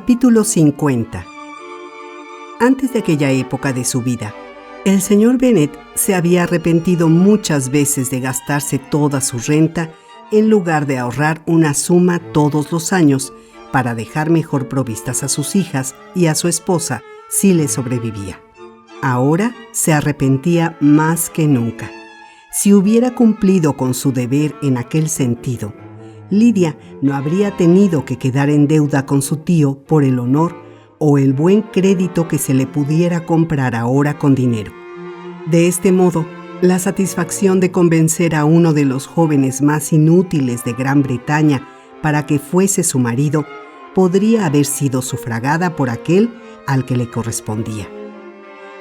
Capítulo 50. Antes de aquella época de su vida, el señor Bennet se había arrepentido muchas veces de gastarse toda su renta en lugar de ahorrar una suma todos los años para dejar mejor provistas a sus hijas y a su esposa si le sobrevivía. Ahora se arrepentía más que nunca. Si hubiera cumplido con su deber en aquel sentido, Lidia no habría tenido que quedar en deuda con su tío por el honor o el buen crédito que se le pudiera comprar ahora con dinero. De este modo, la satisfacción de convencer a uno de los jóvenes más inútiles de Gran Bretaña para que fuese su marido podría haber sido sufragada por aquel al que le correspondía.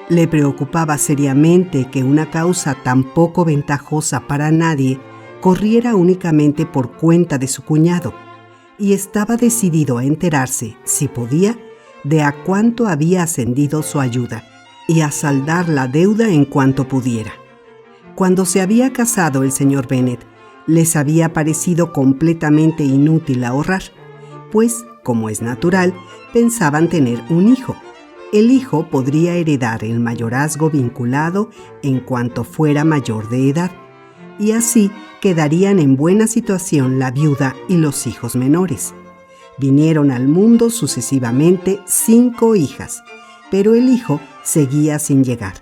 Le preocupaba seriamente que una causa tan poco ventajosa para nadie corriera únicamente por cuenta de su cuñado, y estaba decidido a enterarse, si podía, de a cuánto había ascendido su ayuda y a saldar la deuda en cuanto pudiera. Cuando se había casado el señor Bennet, les había parecido completamente inútil ahorrar, pues, como es natural, pensaban tener un hijo. El hijo podría heredar el mayorazgo vinculado en cuanto fuera mayor de edad, y así quedarían en buena situación la viuda y los hijos menores. Vinieron al mundo sucesivamente 5 hijas, pero el hijo seguía sin llegar,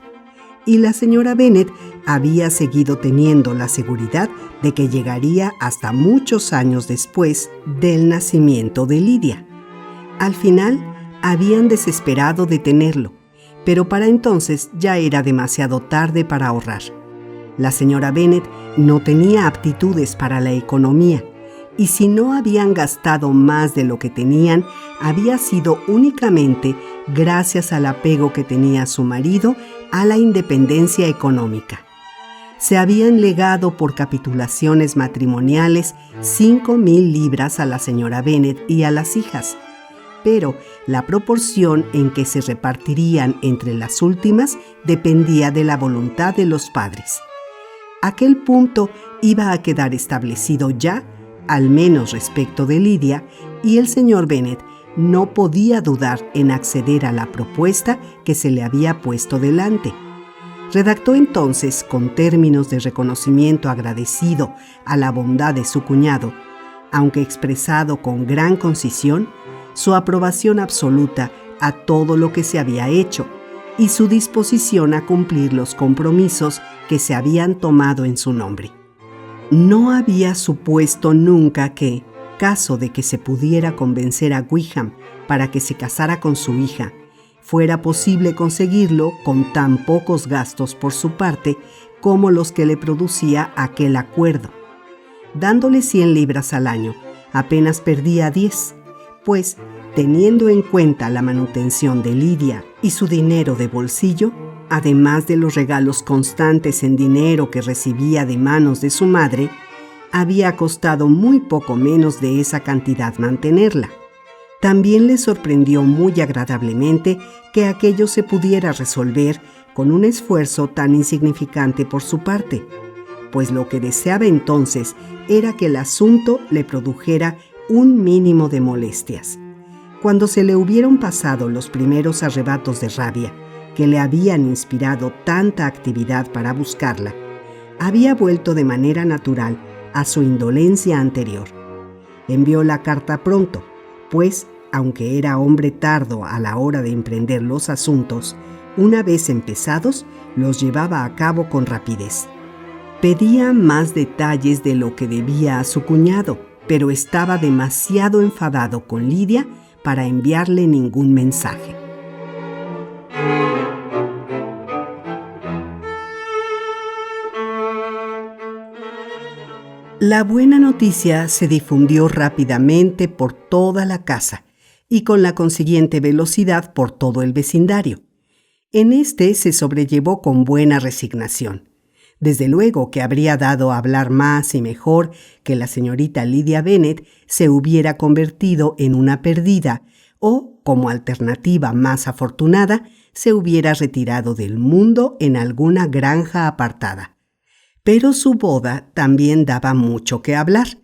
y la señora Bennet había seguido teniendo la seguridad de que llegaría hasta muchos años después del nacimiento de Lidia. Al final, habían desesperado de tenerlo, pero para entonces ya era demasiado tarde para ahorrar. La señora Bennet no tenía aptitudes para la economía, y si no habían gastado más de lo que tenían, había sido únicamente gracias al apego que tenía su marido a la independencia económica. Se habían legado por capitulaciones matrimoniales 5,000 libras a la señora Bennet y a las hijas, pero la proporción en que se repartirían entre las últimas dependía de la voluntad de los padres. Aquel punto iba a quedar establecido ya, al menos respecto de Lidia, y el señor Bennet no podía dudar en acceder a la propuesta que se le había puesto delante. Redactó entonces, con términos de reconocimiento agradecido a la bondad de su cuñado, aunque expresado con gran concisión, su aprobación absoluta a todo lo que se había hecho y su disposición a cumplir los compromisos que se habían tomado en su nombre. No había supuesto nunca que, caso de que se pudiera convencer a Wickham para que se casara con su hija, fuera posible conseguirlo con tan pocos gastos por su parte como los que le producía aquel acuerdo. Dándole 100 libras al año, apenas perdía 10, pues, teniendo en cuenta la manutención de Lidia y su dinero de bolsillo, además de los regalos constantes en dinero que recibía de manos de su madre, había costado muy poco menos de esa cantidad mantenerla. También le sorprendió muy agradablemente que aquello se pudiera resolver con un esfuerzo tan insignificante por su parte, pues lo que deseaba entonces era que el asunto le produjera un mínimo de molestias. Cuando se le hubieron pasado los primeros arrebatos de rabia que le habían inspirado tanta actividad para buscarla, había vuelto de manera natural a su indolencia anterior. Envió la carta pronto, pues, aunque era hombre tardo a la hora de emprender los asuntos, una vez empezados, los llevaba a cabo con rapidez. Pedía más detalles de lo que debía a su cuñado, pero estaba demasiado enfadado con Lidia para enviarle ningún mensaje. La buena noticia se difundió rápidamente por toda la casa y con la consiguiente velocidad por todo el vecindario. En este se sobrellevó con buena resignación. Desde luego que habría dado a hablar más y mejor que la señorita Lidia Bennet se hubiera convertido en una perdida o, como alternativa más afortunada, se hubiera retirado del mundo en alguna granja apartada. Pero su boda también daba mucho que hablar,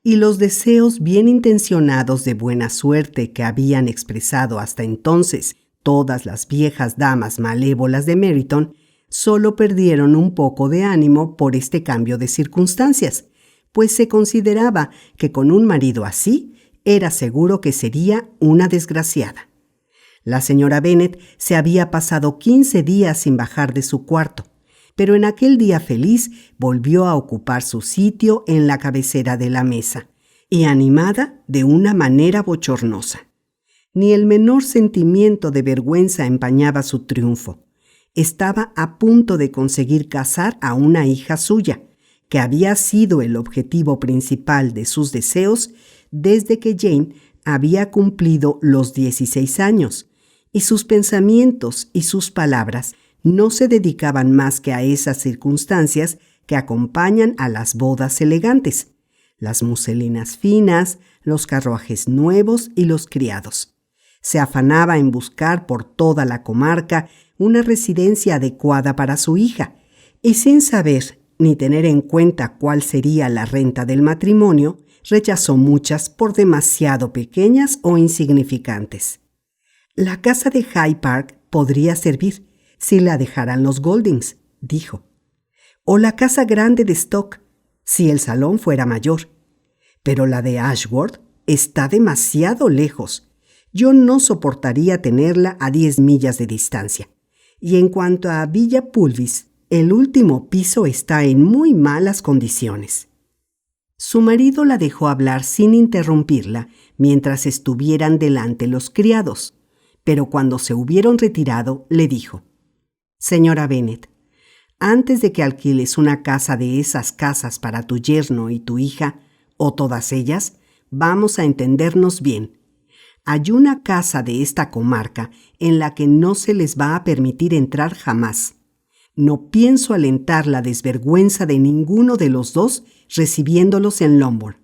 y los deseos bien intencionados de buena suerte que habían expresado hasta entonces todas las viejas damas malévolas de Meryton solo perdieron un poco de ánimo por este cambio de circunstancias, pues se consideraba que con un marido así era seguro que sería una desgraciada. La señora Bennet se había pasado 15 días sin bajar de su cuarto, pero en aquel día feliz volvió a ocupar su sitio en la cabecera de la mesa, y animada de una manera bochornosa. Ni el menor sentimiento de vergüenza empañaba su triunfo. Estaba a punto de conseguir casar a una hija suya, que había sido el objetivo principal de sus deseos desde que Jane había cumplido los 16 años, y sus pensamientos y sus palabras no se dedicaban más que a esas circunstancias que acompañan a las bodas elegantes, las muselinas finas, los carruajes nuevos y los criados. Se afanaba en buscar por toda la comarca una residencia adecuada para su hija, y sin saber ni tener en cuenta cuál sería la renta del matrimonio, rechazó muchas por demasiado pequeñas o insignificantes. La casa de Hyde Park podría servir, si la dejaran los Goldings, dijo. O la casa grande de Stoke, si el salón fuera mayor. Pero la de Ashworth está demasiado lejos. Yo no soportaría tenerla a 10 millas de distancia. Y en cuanto a Villa Pulvis, el último piso está en muy malas condiciones. Su marido la dejó hablar sin interrumpirla mientras estuvieran delante los criados, pero cuando se hubieron retirado, le dijo: «Señora Bennet, antes de que alquiles una casa de esas casas para tu yerno y tu hija, o todas ellas, vamos a entendernos bien. Hay una casa de esta comarca en la que no se les va a permitir entrar jamás. No pienso alentar la desvergüenza de ninguno de los dos recibiéndolos en Lombard».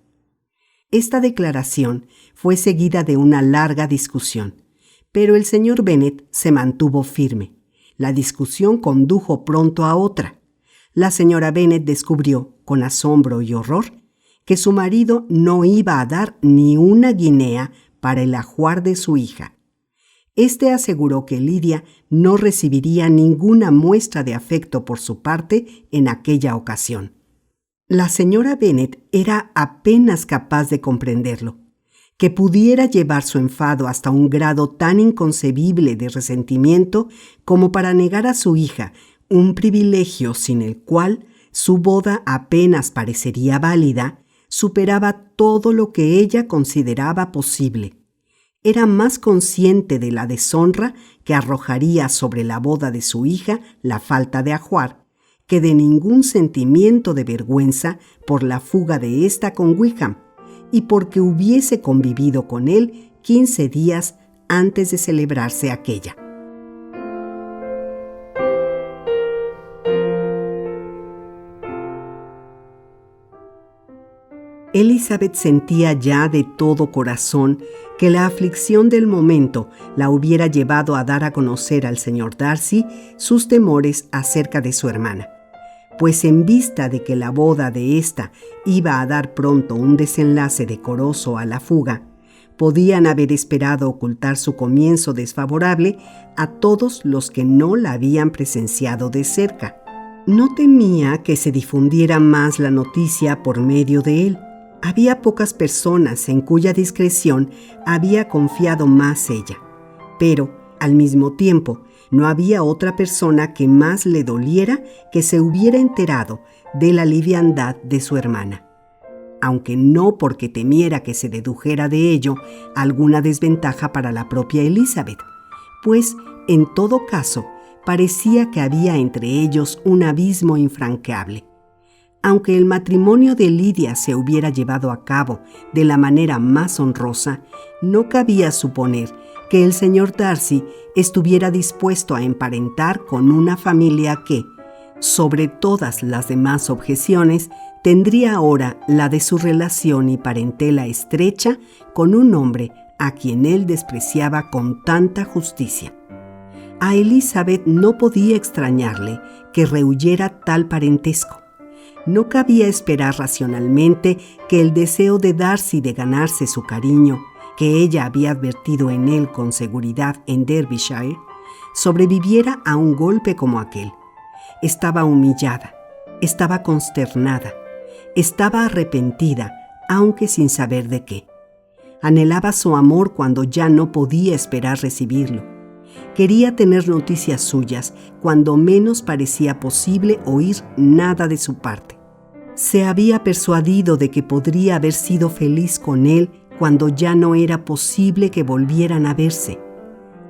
Esta declaración fue seguida de una larga discusión, pero el señor Bennet se mantuvo firme. La discusión condujo pronto a otra. La señora Bennet descubrió, con asombro y horror, que su marido no iba a dar ni una guinea para el ajuar de su hija. Este aseguró que Lydia no recibiría ninguna muestra de afecto por su parte en aquella ocasión. La señora Bennet era apenas capaz de comprenderlo. Que pudiera llevar su enfado hasta un grado tan inconcebible de resentimiento como para negar a su hija un privilegio sin el cual su boda apenas parecería válida, superaba todo lo que ella consideraba posible. Era más consciente de la deshonra que arrojaría sobre la boda de su hija la falta de ajuar, que de ningún sentimiento de vergüenza por la fuga de ésta con Wickham, y porque hubiese convivido con él 15 días antes de celebrarse aquella. Elizabeth sentía ya de todo corazón que la aflicción del momento la hubiera llevado a dar a conocer al señor Darcy sus temores acerca de su hermana, pues en vista de que la boda de ésta iba a dar pronto un desenlace decoroso a la fuga, podían haber esperado ocultar su comienzo desfavorable a todos los que no la habían presenciado de cerca. No temía que se difundiera más la noticia por medio de él. Había pocas personas en cuya discreción había confiado más ella, pero, al mismo tiempo, no había otra persona que más le doliera que se hubiera enterado de la liviandad de su hermana, aunque no porque temiera que se dedujera de ello alguna desventaja para la propia Elizabeth, pues, en todo caso, parecía que había entre ellos un abismo infranqueable. Aunque el matrimonio de Lydia se hubiera llevado a cabo de la manera más honrosa, no cabía suponer que el señor Darcy estuviera dispuesto a emparentar con una familia que, sobre todas las demás objeciones, tendría ahora la de su relación y parentela estrecha con un hombre a quien él despreciaba con tanta justicia. A Elizabeth no podía extrañarle que rehuyera tal parentesco. No cabía esperar racionalmente que el deseo de Darcy de ganarse su cariño, que ella había advertido en él con seguridad en Derbyshire, sobreviviera a un golpe como aquel. Estaba humillada, estaba consternada, estaba arrepentida, aunque sin saber de qué. Anhelaba su amor cuando ya no podía esperar recibirlo. Quería tener noticias suyas cuando menos parecía posible oír nada de su parte. Se había persuadido de que podría haber sido feliz con él cuando ya no era posible que volvieran a verse.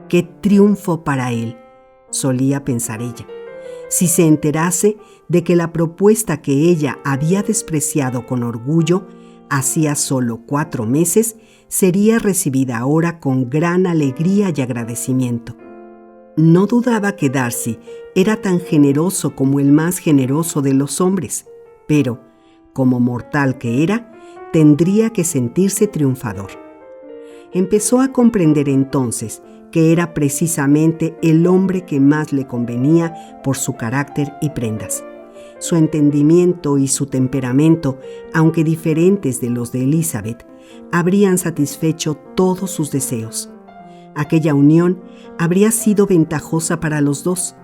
¡Qué triunfo para él!, solía pensar ella, si se enterase de que la propuesta que ella había despreciado con orgullo hacía solo 4 meses sería recibida ahora con gran alegría y agradecimiento. No dudaba que Darcy era tan generoso como el más generoso de los hombres, pero, como mortal que era, tendría que sentirse triunfador. Empezó a comprender entonces que era precisamente el hombre que más le convenía por su carácter y prendas. Su entendimiento y su temperamento, aunque diferentes de los de Elizabeth, habrían satisfecho todos sus deseos. Aquella unión habría sido ventajosa para los dos.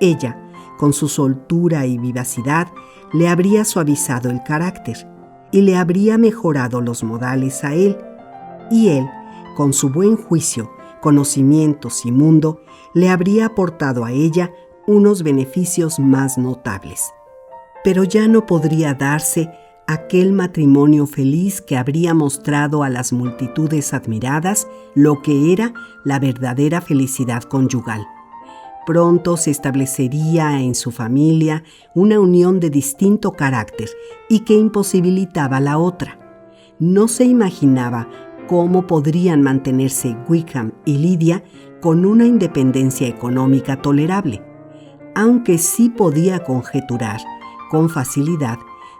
Ella, con su soltura y vivacidad, le habría suavizado el carácter y le habría mejorado los modales a él. Y él, con su buen juicio, conocimientos y mundo, le habría aportado a ella unos beneficios más notables. Pero ya no podría darse aquel matrimonio feliz que habría mostrado a las multitudes admiradas lo que era la verdadera felicidad conyugal. Pronto se establecería en su familia una unión de distinto carácter y que imposibilitaba la otra. No se imaginaba cómo podrían mantenerse Wickham y Lydia con una independencia económica tolerable, aunque sí podía conjeturar con facilidad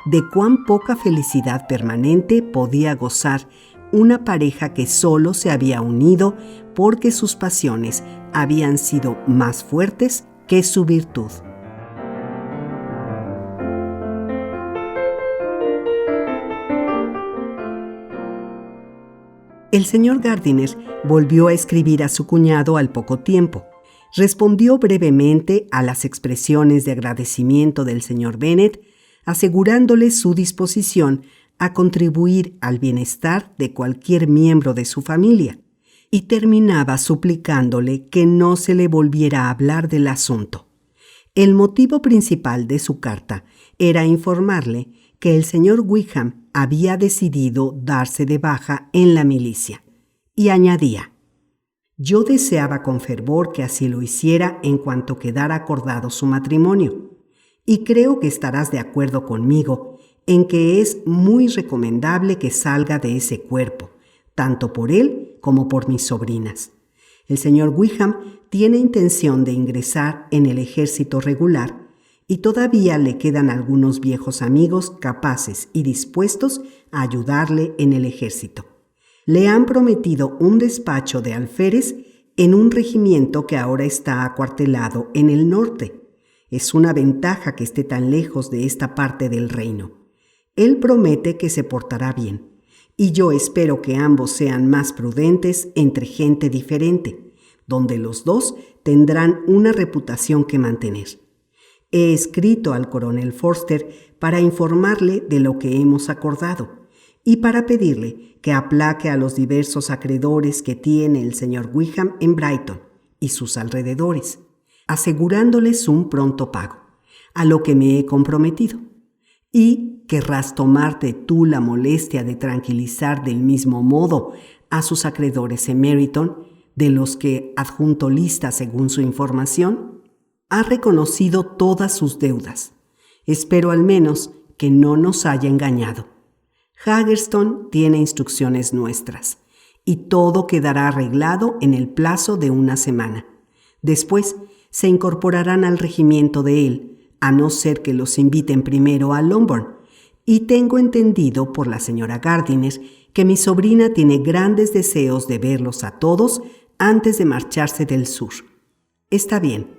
de cuán poca felicidad permanente podía gozar una pareja que solo se había unido porque sus pasiones habían sido más fuertes que su virtud. El señor Gardiner volvió a escribir a su cuñado al poco tiempo. Respondió brevemente a las expresiones de agradecimiento del señor Bennet, asegurándole su disposición a contribuir al bienestar de cualquier miembro de su familia, y terminaba suplicándole que no se le volviera a hablar del asunto. El motivo principal de su carta era informarle que el señor Wickham había decidido darse de baja en la milicia, y añadía: «Yo deseaba con fervor que así lo hiciera en cuanto quedara acordado su matrimonio, y creo que estarás de acuerdo conmigo en que es muy recomendable que salga de ese cuerpo, tanto por él como por mis sobrinas. El señor Wickham tiene intención de ingresar en el ejército regular y todavía le quedan algunos viejos amigos capaces y dispuestos a ayudarle en el ejército. Le han prometido un despacho de alférez en un regimiento que ahora está acuartelado en el norte. Es una ventaja que esté tan lejos de esta parte del reino. Él promete que se portará bien, y yo espero que ambos sean más prudentes entre gente diferente, donde los dos tendrán una reputación que mantener. He escrito al coronel Forster para informarle de lo que hemos acordado y para pedirle que aplaque a los diversos acreedores que tiene el señor Wickham en Brighton y sus alrededores, asegurándoles un pronto pago, a lo que me he comprometido. Y querrás tomarte tú la molestia de tranquilizar del mismo modo a sus acreedores en Meryton, de los que adjunto lista según su información. Ha reconocido todas sus deudas. Espero al menos que no nos haya engañado. Haggerstone tiene instrucciones nuestras, y todo quedará arreglado en el plazo de una semana. Después se incorporarán al regimiento de él, a no ser que los inviten primero a Longbourn, y tengo entendido por la señora Gardiner que mi sobrina tiene grandes deseos de verlos a todos antes de marcharse del sur. Está bien,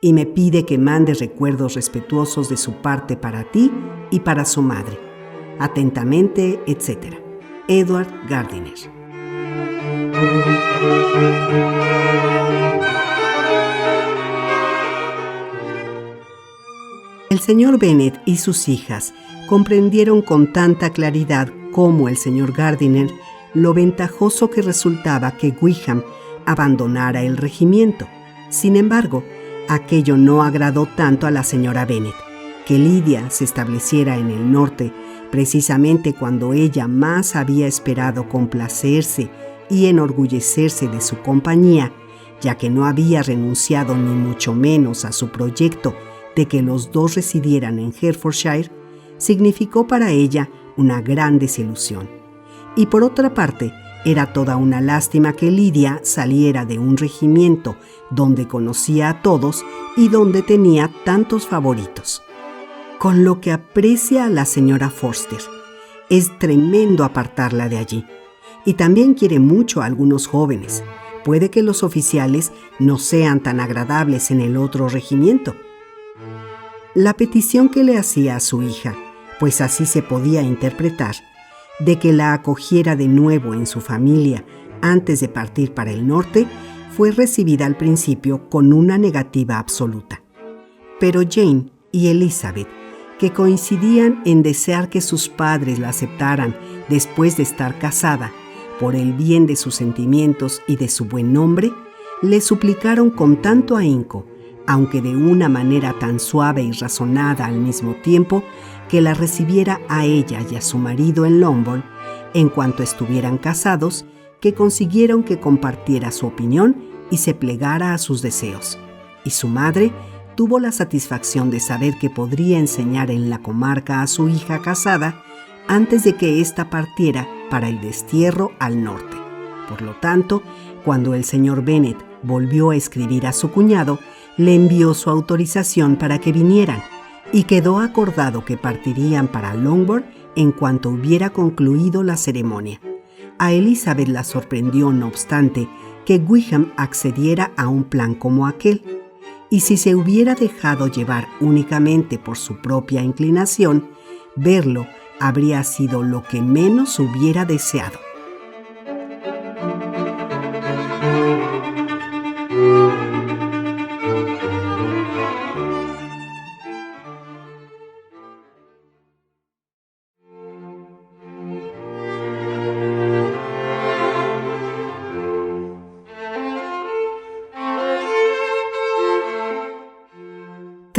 y me pide que mande recuerdos respetuosos de su parte para ti y para su madre. Atentamente, etc. Edward Gardiner. El señor Bennet y sus hijas comprendieron con tanta claridad como el señor Gardiner lo ventajoso que resultaba que Wickham abandonara el regimiento. Sin embargo, aquello no agradó tanto a la señora Bennet. Que Lidia se estableciera en el norte, precisamente cuando ella más había esperado complacerse y enorgullecerse de su compañía, ya que no había renunciado ni mucho menos a su proyecto de que los dos residieran en Hertfordshire, significó para ella una gran desilusión. Y por otra parte, era toda una lástima que Lidia saliera de un regimiento donde conocía a todos y donde tenía tantos favoritos. Con lo que aprecia a la señora Forster, es tremendo apartarla de allí. Y también quiere mucho a algunos jóvenes. Puede que los oficiales no sean tan agradables en el otro regimiento. La petición que le hacía a su hija, pues así se podía interpretar, de que la acogiera de nuevo en su familia antes de partir para el norte, fue recibida al principio con una negativa absoluta. Pero Jane y Elizabeth, que coincidían en desear que sus padres la aceptaran después de estar casada, por el bien de sus sentimientos y de su buen nombre, le suplicaron con tanto ahínco, aunque de una manera tan suave y razonada al mismo tiempo, que la recibiera a ella y a su marido en Longbourn, en cuanto estuvieran casados, que consiguieron que compartiera su opinión y se plegara a sus deseos. Y su madre tuvo la satisfacción de saber que podría enseñar en la comarca a su hija casada antes de que ésta partiera para el destierro al norte. Por lo tanto, cuando el señor Bennet volvió a escribir a su cuñado, le envió su autorización para que vinieran, y quedó acordado que partirían para Longbourn en cuanto hubiera concluido la ceremonia. A Elizabeth la sorprendió, no obstante, que Wickham accediera a un plan como aquel, y si se hubiera dejado llevar únicamente por su propia inclinación, verlo habría sido lo que menos hubiera deseado.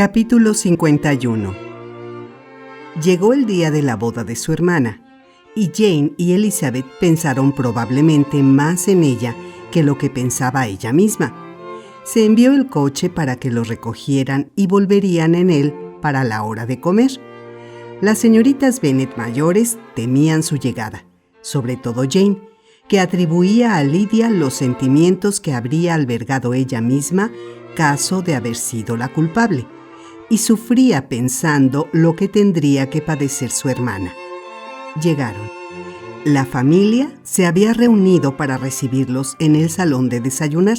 Capítulo 51. Llegó el día de la boda de su hermana, y Jane y Elizabeth pensaron probablemente más en ella que lo que pensaba ella misma. Se envió el coche para que lo recogieran y volverían en él para la hora de comer. Las señoritas Bennet mayores temían su llegada, sobre todo Jane, que atribuía a Lidia los sentimientos que habría albergado ella misma caso de haber sido la culpable, y sufría pensando lo que tendría que padecer su hermana. Llegaron. La familia se había reunido para recibirlos en el salón de desayunar.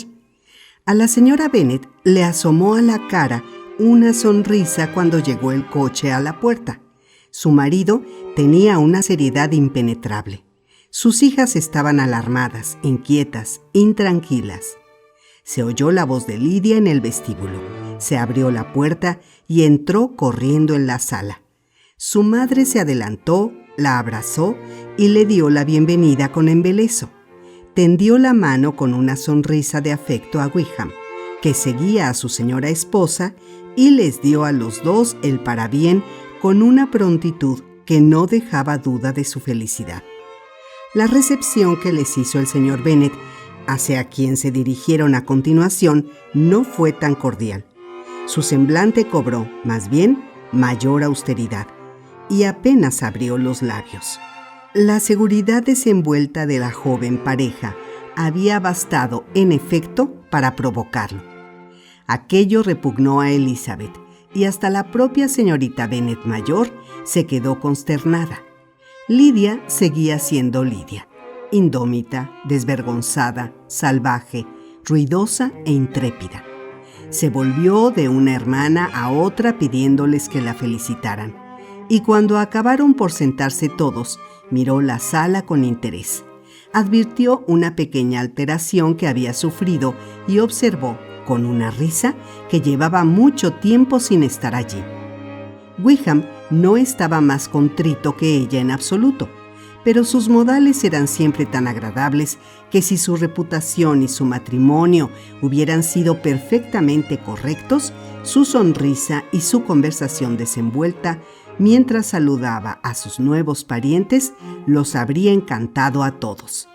A la señora Bennet le asomó a la cara una sonrisa cuando llegó el coche a la puerta. Su marido tenía una seriedad impenetrable. Sus hijas estaban alarmadas, inquietas, intranquilas. Se oyó la voz de Lidia en el vestíbulo. Se abrió la puerta y entró corriendo en la sala. Su madre se adelantó, la abrazó y le dio la bienvenida con embeleso. Tendió la mano con una sonrisa de afecto a Wickham, que seguía a su señora esposa, y les dio a los dos el parabién con una prontitud que no dejaba duda de su felicidad. La recepción que les hizo el señor Bennet, hacia quien se dirigieron a continuación, no fue tan cordial. Su semblante cobró, más bien, mayor austeridad, y apenas abrió los labios. La seguridad desenvuelta de la joven pareja había bastado, en efecto, para provocarlo. Aquello repugnó a Elizabeth, y hasta la propia señorita Bennet mayor se quedó consternada. Lidia seguía siendo Lidia, indómita, desvergonzada, salvaje, ruidosa e intrépida. Se volvió de una hermana a otra pidiéndoles que la felicitaran. Y cuando acabaron por sentarse todos, miró la sala con interés. Advirtió una pequeña alteración que había sufrido y observó, con una risa, que llevaba mucho tiempo sin estar allí. Wickham no estaba más contrito que ella en absoluto, pero sus modales eran siempre tan agradables que si su reputación y su matrimonio hubieran sido perfectamente correctos, su sonrisa y su conversación desenvuelta mientras saludaba a sus nuevos parientes los habría encantado a todos.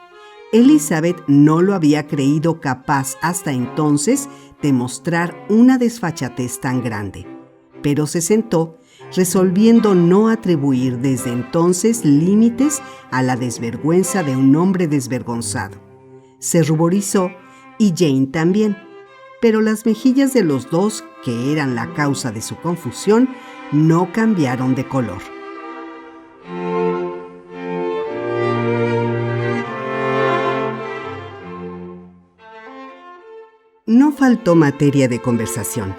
Elizabeth no lo había creído capaz hasta entonces de mostrar una desfachatez tan grande, pero se sentó resolviendo no atribuir desde entonces límites a la desvergüenza de un hombre desvergonzado. Se ruborizó y Jane también, pero las mejillas de los dos, que eran la causa de su confusión, no cambiaron de color. No faltó materia de conversación.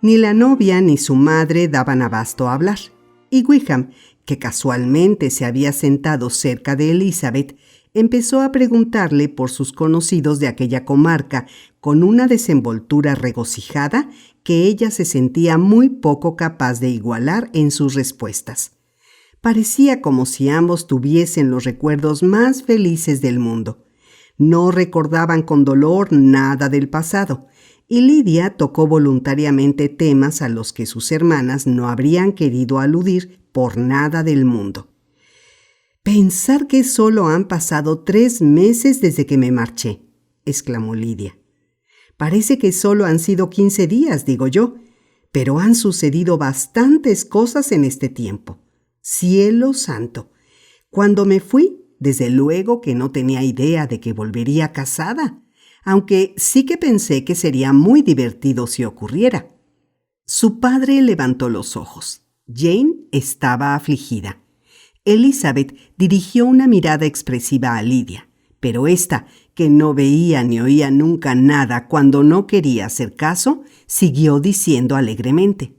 Ni la novia ni su madre daban abasto a hablar, y Wickham, que casualmente se había sentado cerca de Elizabeth, empezó a preguntarle por sus conocidos de aquella comarca con una desenvoltura regocijada que ella se sentía muy poco capaz de igualar en sus respuestas. Parecía como si ambos tuviesen los recuerdos más felices del mundo. No recordaban con dolor nada del pasado, y Lidia tocó voluntariamente temas a los que sus hermanas no habrían querido aludir por nada del mundo. «Pensar que solo han pasado 3 meses desde que me marché», exclamó Lidia. «Parece que solo han sido 15 días, digo yo, pero han sucedido bastantes cosas en este tiempo. Cielo santo. Cuando me fui, desde luego que no tenía idea de que volvería casada, aunque sí que pensé que sería muy divertido si ocurriera». Su padre levantó los ojos. Jane estaba afligida. Elizabeth dirigió una mirada expresiva a Lidia, pero ésta, que no veía ni oía nunca nada cuando no quería hacer caso, siguió diciendo alegremente: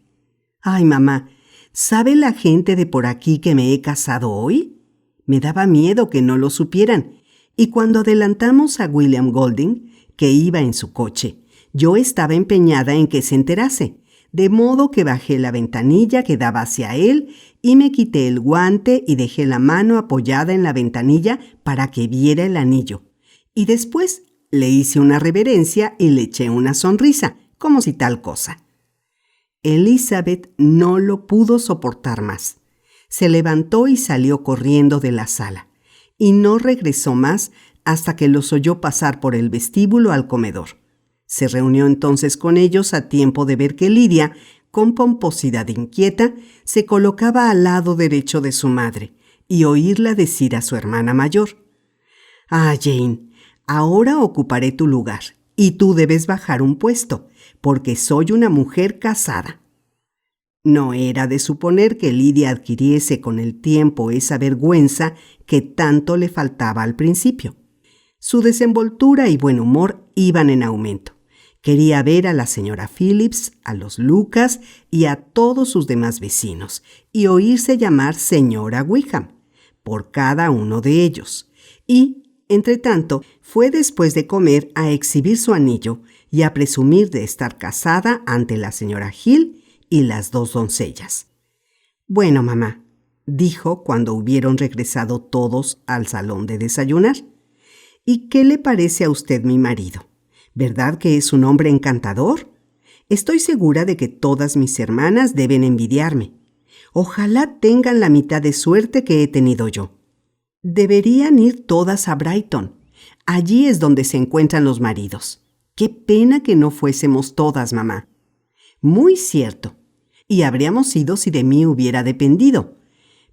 «Ay, mamá, ¿sabe la gente de por aquí que me he casado hoy? Me daba miedo que no lo supieran, y cuando adelantamos a William Golding, que iba en su coche, yo estaba empeñada en que se enterase, de modo que bajé la ventanilla que daba hacia él y me quité el guante y dejé la mano apoyada en la ventanilla para que viera el anillo. Y después le hice una reverencia y le eché una sonrisa, como si tal cosa». Elizabeth no lo pudo soportar más. Se levantó y salió corriendo de la sala, y no regresó más hasta que los oyó pasar por el vestíbulo al comedor. Se reunió entonces con ellos a tiempo de ver que Lidia, con pomposidad inquieta, se colocaba al lado derecho de su madre y oírla decir a su hermana mayor: «Ah, Jane, ahora ocuparé tu lugar y tú debes bajar un puesto, porque soy una mujer casada». No era de suponer que Lidia adquiriese con el tiempo esa vergüenza que tanto le faltaba al principio. Su desenvoltura y buen humor iban en aumento. Quería ver a la señora Phillips, a los Lucas y a todos sus demás vecinos, y oírse llamar señora Wickham por cada uno de ellos. Y, entretanto, fue después de comer a exhibir su anillo y a presumir de estar casada ante la señora Hill y las 2 doncellas. «Bueno, mamá», dijo cuando hubieron regresado todos al salón de desayunar, «¿y qué le parece a usted mi marido? ¿Verdad que es un hombre encantador? Estoy segura de que todas mis hermanas deben envidiarme. Ojalá tengan la mitad de suerte que he tenido yo. Deberían ir todas a Brighton. Allí es donde se encuentran los maridos. Qué pena que no fuésemos todas, mamá». «Muy cierto. Y habríamos ido si de mí hubiera dependido.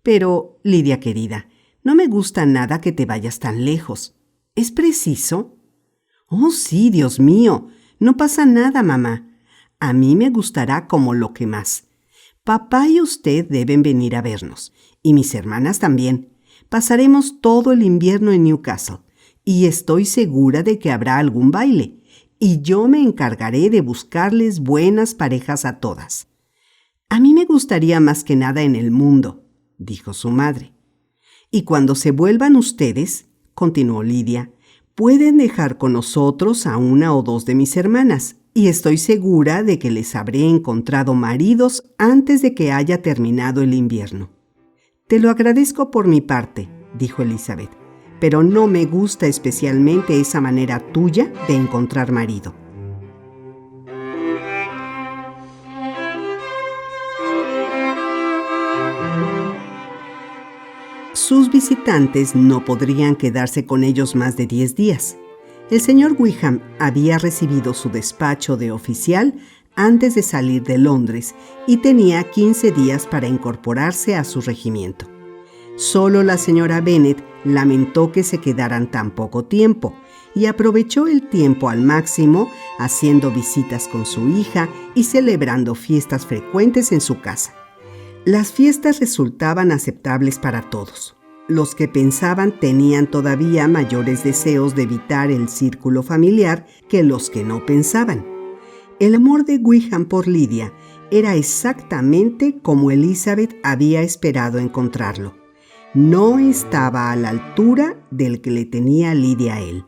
Pero, Lidia querida, no me gusta nada que te vayas tan lejos. ¿Es preciso?» «Oh, sí, Dios mío. No pasa nada, mamá. A mí me gustará como lo que más. Papá y usted deben venir a vernos, y mis hermanas también. Pasaremos todo el invierno en Newcastle, y estoy segura de que habrá algún baile. y yo me encargaré de buscarles buenas parejas a todas. A mí me gustaría más que nada en el mundo, dijo su madre. Y cuando se vuelvan ustedes, continuó Lidia, pueden dejar con nosotros a una o dos de mis hermanas, y estoy segura de que les habré encontrado maridos antes de que haya terminado el invierno. Te lo agradezco por mi parte, dijo Elizabeth, pero no me gusta especialmente esa manera tuya de encontrar marido. Sus visitantes no podrían quedarse con ellos más de 10 días. El señor Wickham había recibido su despacho de oficial antes de salir de Londres y tenía 15 días para incorporarse a su regimiento. Solo la señora Bennet lamentó que se quedaran tan poco tiempo y aprovechó el tiempo al máximo haciendo visitas con su hija y celebrando fiestas frecuentes en su casa. Las fiestas resultaban aceptables para todos. Los que pensaban tenían todavía mayores deseos de evitar el círculo familiar que los que no pensaban. El amor de Wickham por Lidia era exactamente como Elizabeth había esperado encontrarlo. No estaba a la altura del que le tenía Lidia a él.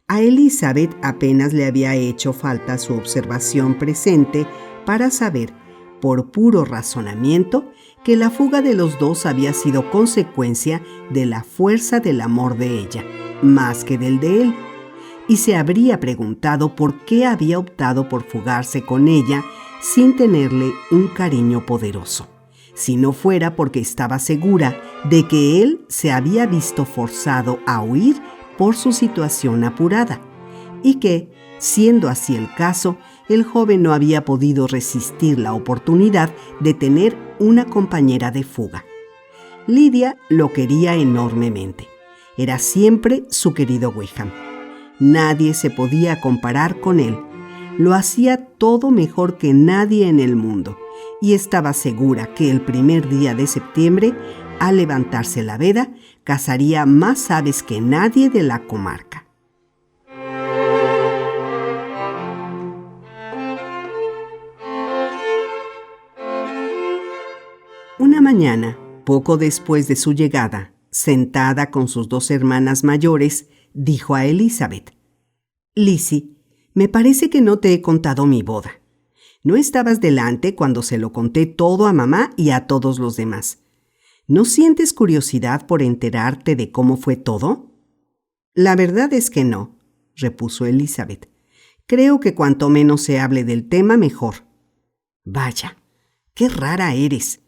A Elizabeth apenas le había hecho falta su observación presente para saber, por puro razonamiento, que la fuga de los dos había sido consecuencia de la fuerza del amor de ella, más que del de él, y se habría preguntado por qué había optado por fugarse con ella sin tenerle un cariño poderoso, si no fuera porque estaba segura de que él se había visto forzado a huir por su situación apurada, y que, siendo así el caso, el joven no había podido resistir la oportunidad de tener una compañera de fuga. Lidia lo quería enormemente. Era siempre su querido Wickham. Nadie se podía comparar con él. Lo hacía todo mejor que nadie en el mundo, y estaba segura que el primer día de septiembre, al levantarse la veda, cazaría más aves que nadie de la comarca. Una mañana, poco después de su llegada, sentada con sus dos hermanas mayores, dijo a Elizabeth: «Lizzie, me parece que no te he contado mi boda. No estabas delante cuando se lo conté todo a mamá y a todos los demás. ¿No sientes curiosidad por enterarte de cómo fue todo?» «La verdad es que no», repuso Elizabeth. «Creo que cuanto menos se hable del tema, mejor». «Vaya, qué rara eres.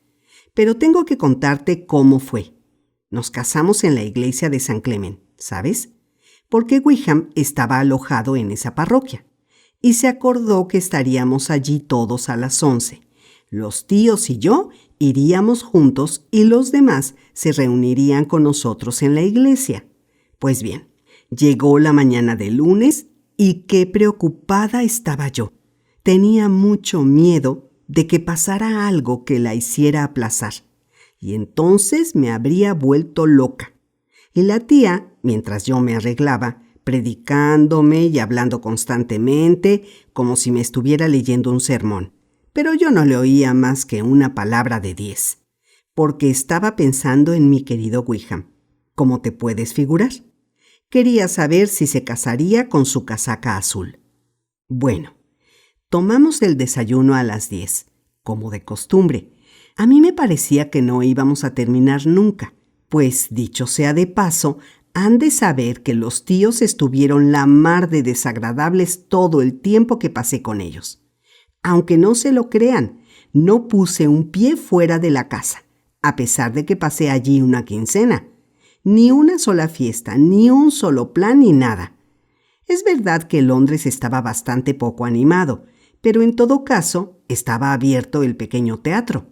Pero tengo que contarte cómo fue. Nos casamos en la iglesia de San Clement, ¿sabes? Porque Wickham estaba alojado en esa parroquia. Y se acordó que estaríamos allí todos a las 11. Los tíos y yo iríamos juntos y los demás se reunirían con nosotros en la iglesia. Pues bien, llegó la mañana del lunes y qué preocupada estaba yo. Tenía mucho miedo de que pasara algo que la hiciera aplazar, y entonces me habría vuelto loca. Y la tía, mientras yo me arreglaba, predicándome y hablando constantemente, como si me estuviera leyendo un sermón. Pero yo no le oía más que una palabra de 10, porque estaba pensando en mi querido Wickham, como te puedes figurar. Quería saber si se casaría con su casaca azul. Bueno, tomamos el desayuno a las 10, como de costumbre. A mí me parecía que no íbamos a terminar nunca, pues, dicho sea de paso, han de saber que los tíos estuvieron la mar de desagradables todo el tiempo que pasé con ellos. Aunque no se lo crean, no puse un pie fuera de la casa, a pesar de que pasé allí una quincena. Ni una sola fiesta, ni un solo plan, ni nada. Es verdad que Londres estaba bastante poco animado, pero en todo caso estaba abierto el pequeño teatro.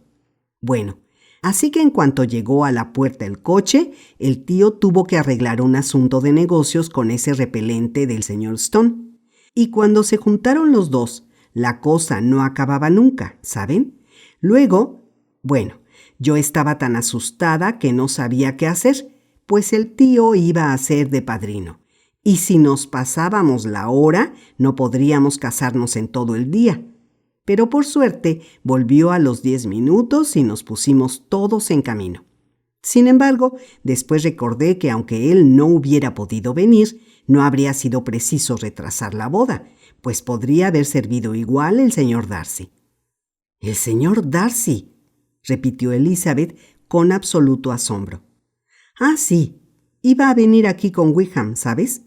Bueno, así que en cuanto llegó a la puerta el coche, el tío tuvo que arreglar un asunto de negocios con ese repelente del señor Stone. Y cuando se juntaron los dos, la cosa no acababa nunca, ¿saben? Luego, bueno, yo estaba tan asustada que no sabía qué hacer, pues el tío iba a ser de padrino. Y si nos pasábamos la hora, no podríamos casarnos en todo el día. Pero por suerte volvió a los 10 minutos y nos pusimos todos en camino. Sin embargo, después recordé que aunque él no hubiera podido venir, no habría sido preciso retrasar la boda, pues podría haber servido igual el señor Darcy. «¿El señor Darcy?», repitió Elizabeth con absoluto asombro. «Ah, sí, iba a venir aquí con Wickham, ¿sabes?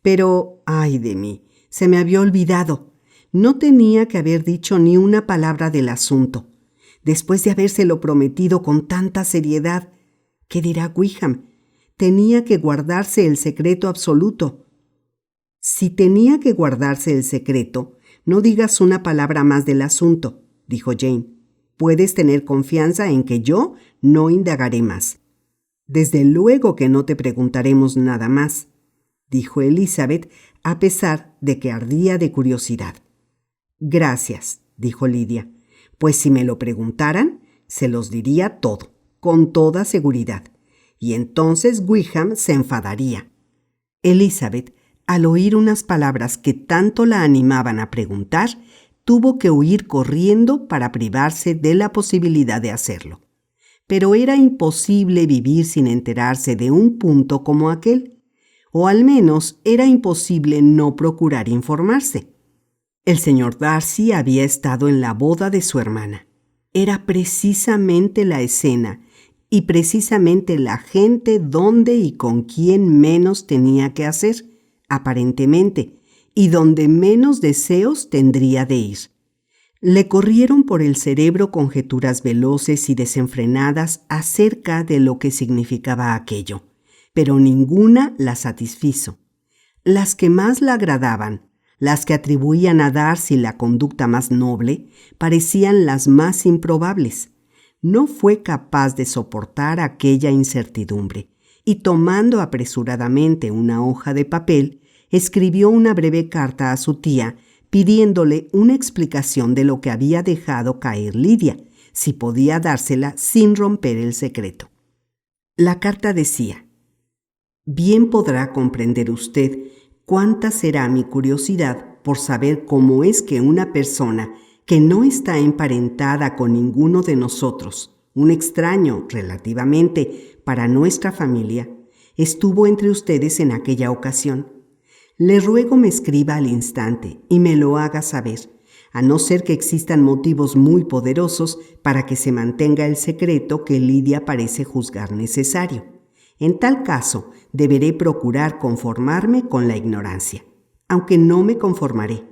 Pero, ay de mí, se me había olvidado. No tenía que haber dicho ni una palabra del asunto. Después de habérselo prometido con tanta seriedad, ¿qué dirá Wickham? Tenía que guardarse el secreto absoluto». «Si tenía que guardarse el secreto, no digas una palabra más del asunto», dijo Jane. «Puedes tener confianza en que yo no indagaré más». «Desde luego que no te preguntaremos nada más», dijo Elizabeth, a pesar de que ardía de curiosidad. «Gracias», dijo Lidia. «Pues si me lo preguntaran, se los diría todo, con toda seguridad. Y entonces Wickham se enfadaría». Elizabeth, al oír unas palabras que tanto la animaban a preguntar, tuvo que huir corriendo para privarse de la posibilidad de hacerlo. Pero era imposible vivir sin enterarse de un punto como aquel, o al menos era imposible no procurar informarse. El señor Darcy había estado en la boda de su hermana. Era precisamente la escena y precisamente la gente donde y con quién menos tenía que hacer, aparentemente, y donde menos deseos tendría de ir. Le corrieron por el cerebro conjeturas veloces y desenfrenadas acerca de lo que significaba aquello, pero ninguna la satisfizo. Las que más la agradaban, las que atribuían a Darcy la conducta más noble, parecían las más improbables. No fue capaz de soportar aquella incertidumbre y, tomando apresuradamente una hoja de papel, escribió una breve carta a su tía pidiéndole una explicación de lo que había dejado caer Lidia, si podía dársela sin romper el secreto. La carta decía: «Bien podrá comprender usted cuánta será mi curiosidad por saber cómo es que una persona que no está emparentada con ninguno de nosotros, un extraño relativamente para nuestra familia, estuvo entre ustedes en aquella ocasión. Le ruego me escriba al instante y me lo haga saber, a no ser que existan motivos muy poderosos para que se mantenga el secreto que Lidia parece juzgar necesario. En tal caso, deberé procurar conformarme con la ignorancia, aunque no me conformaré.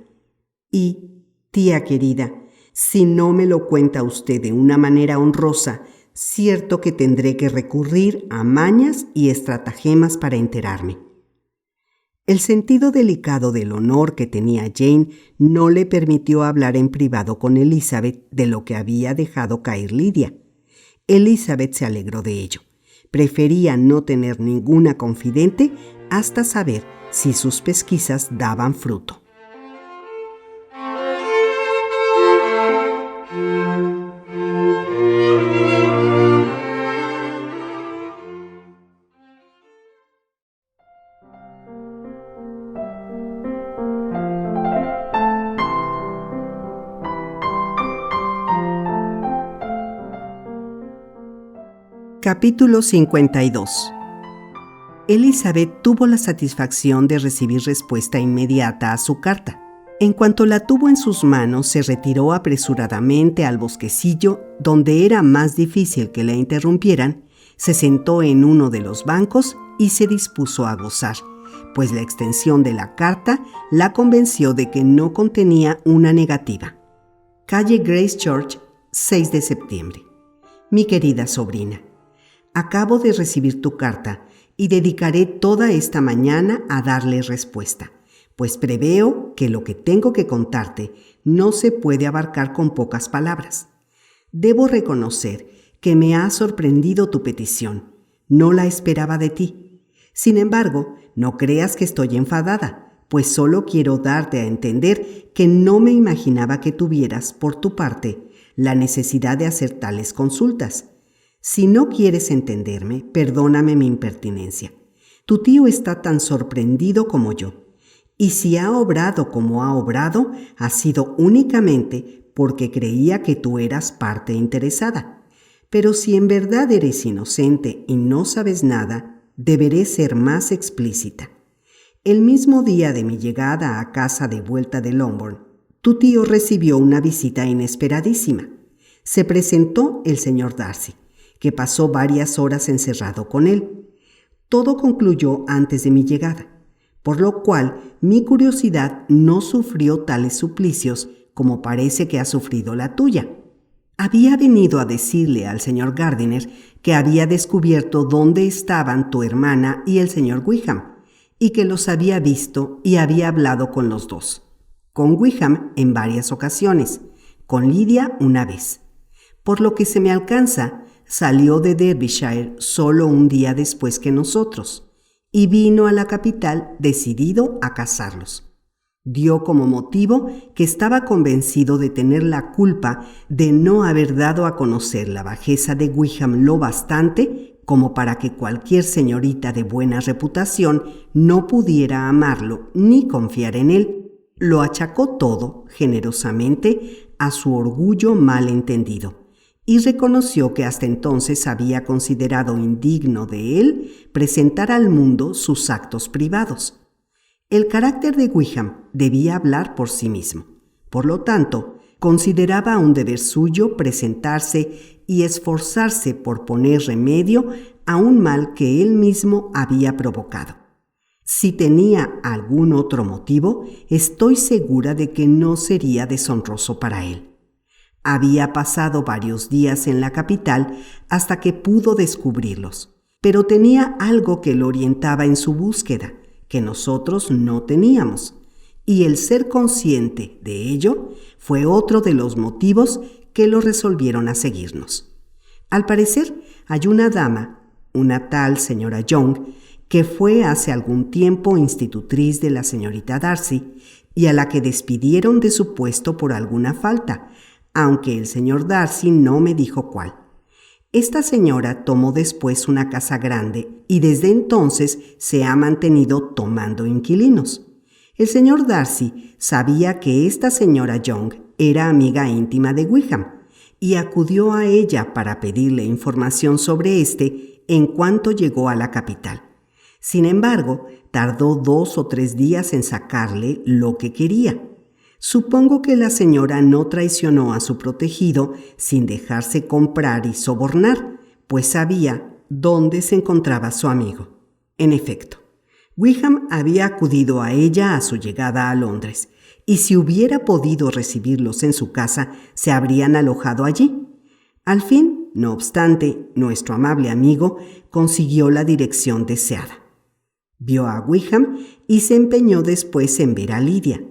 Y, tía querida, si no me lo cuenta usted de una manera honrosa, cierto que tendré que recurrir a mañas y estratagemas para enterarme». El sentido delicado del honor que tenía Jane no le permitió hablar en privado con Elizabeth de lo que había dejado caer Lidia. Elizabeth se alegró de ello. Prefería no tener ninguna confidente hasta saber si sus pesquisas daban fruto. Capítulo 52. Elizabeth tuvo la satisfacción de recibir respuesta inmediata a su carta. En cuanto la tuvo en sus manos, se retiró apresuradamente al bosquecillo, donde era más difícil que la interrumpieran, se sentó en uno de los bancos y se dispuso a gozar, pues la extensión de la carta la convenció de que no contenía una negativa. Calle Grace Church, 6 de septiembre. Mi querida sobrina, acabo de recibir tu carta y dedicaré toda esta mañana a darle respuesta, pues preveo que lo que tengo que contarte no se puede abarcar con pocas palabras. Debo reconocer que me ha sorprendido tu petición. No la esperaba de ti. Sin embargo, no creas que estoy enfadada, pues solo quiero darte a entender que no me imaginaba que tuvieras, por tu parte, la necesidad de hacer tales consultas. Si no quieres entenderme, perdóname mi impertinencia. Tu tío está tan sorprendido como yo. Y si ha obrado como ha obrado, ha sido únicamente porque creía que tú eras parte interesada. Pero si en verdad eres inocente y no sabes nada, deberé ser más explícita. El mismo día de mi llegada a casa de vuelta de Longbourn, tu tío recibió una visita inesperadísima. Se presentó el señor Darcy, que pasó varias horas encerrado con él. Todo concluyó antes de mi llegada, por lo cual mi curiosidad no sufrió tales suplicios como parece que ha sufrido la tuya. Había venido a decirle al señor Gardiner que había descubierto dónde estaban tu hermana y el señor Wickham, y que los había visto y había hablado con los dos. Con Wickham en varias ocasiones, con Lidia una vez. Por lo que se me alcanza, salió de Derbyshire solo un día después que nosotros, y vino a la capital decidido a casarlos. Dio como motivo que estaba convencido de tener la culpa de no haber dado a conocer la bajeza de Wickham lo bastante como para que cualquier señorita de buena reputación no pudiera amarlo ni confiar en él. Lo achacó todo, generosamente, a su orgullo mal entendido, y reconoció que hasta entonces había considerado indigno de él presentar al mundo sus actos privados. El carácter de Wickham debía hablar por sí mismo. Por lo tanto, consideraba un deber suyo presentarse y esforzarse por poner remedio a un mal que él mismo había provocado. Si tenía algún otro motivo, estoy segura de que no sería deshonroso para él. Había pasado varios días en la capital hasta que pudo descubrirlos, pero tenía algo que lo orientaba en su búsqueda, que nosotros no teníamos, y el ser consciente de ello fue otro de los motivos que lo resolvieron a seguirnos. Al parecer, hay una dama, una tal señora Young, que fue hace algún tiempo institutriz de la señorita Darcy y a la que despidieron de su puesto por alguna falta, aunque el señor Darcy no me dijo cuál. Esta señora tomó después una casa grande y desde entonces se ha mantenido tomando inquilinos. El señor Darcy sabía que esta señora Young era amiga íntima de Wickham y acudió a ella para pedirle información sobre éste en cuanto llegó a la capital. Sin embargo, tardó 2 o 3 días en sacarle lo que quería. Supongo que la señora no traicionó a su protegido sin dejarse comprar y sobornar, pues sabía dónde se encontraba su amigo. En efecto, Wickham había acudido a ella a su llegada a Londres, y si hubiera podido recibirlos en su casa, se habrían alojado allí. Al fin, no obstante, nuestro amable amigo consiguió la dirección deseada. Vio a Wickham y se empeñó después en ver a Lidia.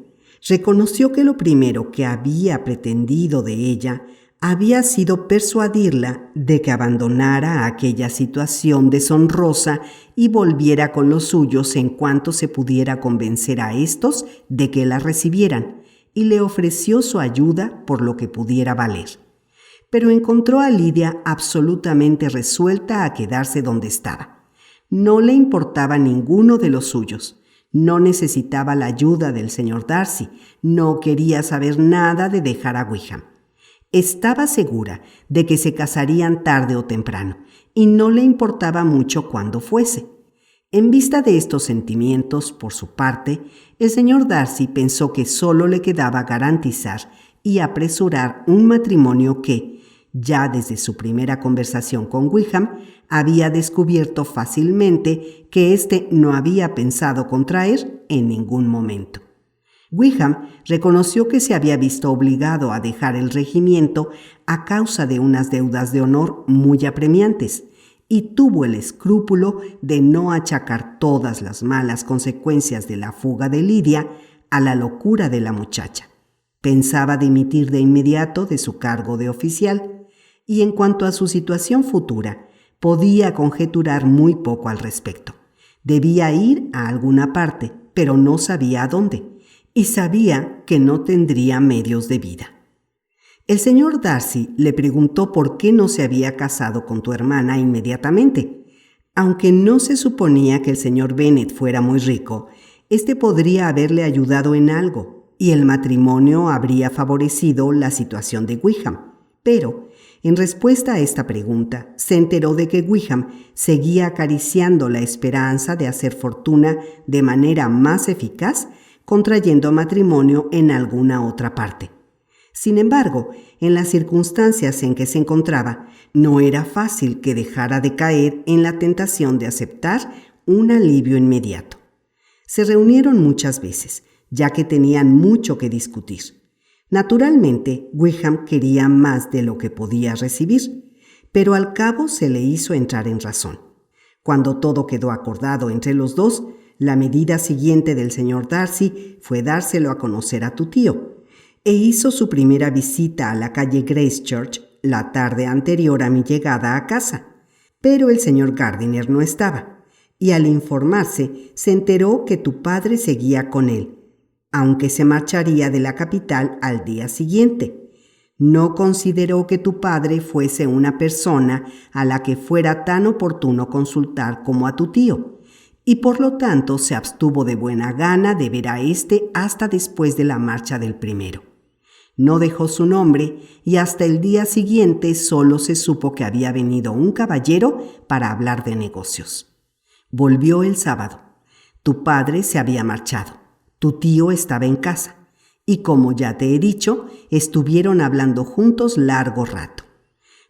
Reconoció que lo primero que había pretendido de ella había sido persuadirla de que abandonara aquella situación deshonrosa y volviera con los suyos en cuanto se pudiera convencer a éstos de que la recibieran, y le ofreció su ayuda por lo que pudiera valer. Pero encontró a Lidia absolutamente resuelta a quedarse donde estaba. No le importaba ninguno de los suyos. No necesitaba la ayuda del señor Darcy, no quería saber nada de dejar a Wickham. Estaba segura de que se casarían tarde o temprano, y no le importaba mucho cuándo fuese. En vista de estos sentimientos, por su parte, el señor Darcy pensó que solo le quedaba garantizar y apresurar un matrimonio que, ya desde su primera conversación con Wickham, había descubierto fácilmente que éste no había pensado contraer en ningún momento. Wickham reconoció que se había visto obligado a dejar el regimiento a causa de unas deudas de honor muy apremiantes y tuvo el escrúpulo de no achacar todas las malas consecuencias de la fuga de Lidia a la locura de la muchacha. Pensaba dimitir de inmediato de su cargo de oficial y en cuanto a su situación futura, podía conjeturar muy poco al respecto. Debía ir a alguna parte, pero no sabía a dónde, y sabía que no tendría medios de vida. El señor Darcy le preguntó por qué no se había casado con tu hermana inmediatamente. Aunque no se suponía que el señor Bennet fuera muy rico, este podría haberle ayudado en algo y el matrimonio habría favorecido la situación de Wickham. Pero, en respuesta a esta pregunta, se enteró de que Wickham seguía acariciando la esperanza de hacer fortuna de manera más eficaz contrayendo matrimonio en alguna otra parte. Sin embargo, en las circunstancias en que se encontraba, no era fácil que dejara de caer en la tentación de aceptar un alivio inmediato. Se reunieron muchas veces, ya que tenían mucho que discutir. Naturalmente, Wickham quería más de lo que podía recibir, pero al cabo se le hizo entrar en razón. Cuando todo quedó acordado entre los dos, la medida siguiente del señor Darcy fue dárselo a conocer a tu tío, e hizo su primera visita a la calle Gracechurch la tarde anterior a mi llegada a casa. Pero el señor Gardiner no estaba, y al informarse se enteró que tu padre seguía con él, aunque se marcharía de la capital al día siguiente. No consideró que tu padre fuese una persona a la que fuera tan oportuno consultar como a tu tío, y por lo tanto se abstuvo de buena gana de ver a éste hasta después de la marcha del primero. No dejó su nombre y hasta el día siguiente solo se supo que había venido un caballero para hablar de negocios. Volvió el sábado. Tu padre se había marchado. Tu tío estaba en casa y, como ya te he dicho, estuvieron hablando juntos largo rato.